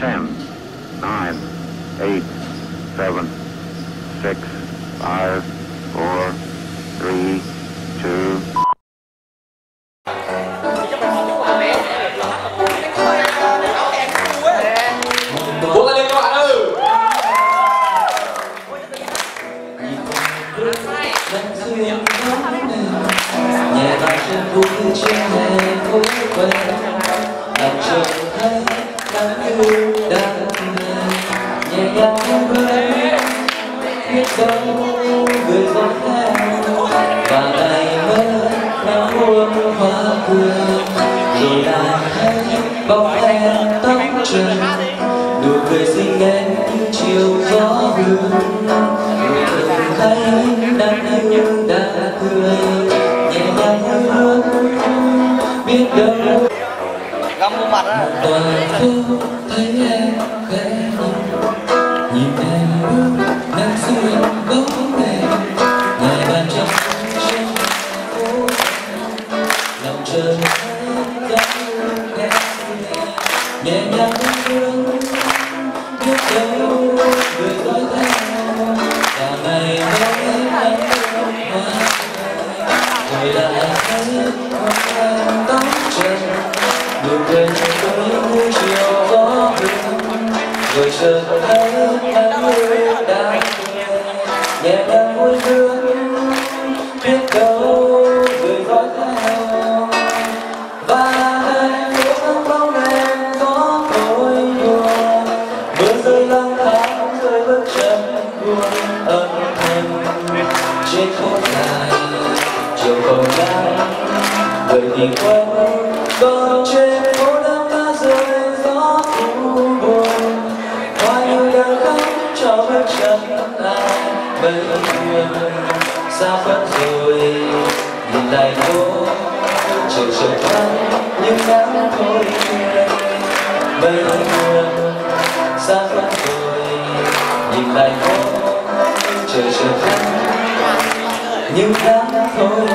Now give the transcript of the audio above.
10, 9, 8, 7, 6, 5, 4, 3, 2. Buông tay lên các bạn ơi. Nhẹ vào trên vui trên hè phố quen, làm trời thấy nắng yêu đang về, nhẹ nhàng quên biết đâu người gió theo và ngày mơ nắng muôn hoa cười, rồi lại thấy bóng em tóc trần, nụ cười xinh đẹp như chiều gió hương, rồi từng thấy nắng yêu đã cười nhẹ nhàng hương biết đâu găm vô mặt á. toàn phố thấy em khẽ hồng, nhìn em bước nắng xuyên bóng đèn, ngày ban trăng trên phố lòng trời thấy gió em nhẹ nhàng hương biết đâu người dõi theo và ngày mới nắng hoa rồi lại thấy con em tóc trần, nụ cười như chiều gió hương, rồi chợt thấy nắng yêu đã nhẹ nhàng môi hương biết đâu người dõi theo và hạnh phúc trong bóng em gió thổi đùa, mưa rơi lang thang rơi bước chân buồn âm thầm trên phố dài chiều còn nắng người thì quên còn trên phố đang lá rơi gió thu buồn, hoa như đang khóc cho bước chân ai bây giờ xa khuất rồi, nhìn lại phố trời sầu thắm nhưng nắng thôi bây giờ xa khuất rồi, nhìn lại phố trời sầu thắm nhưng nắng thôi.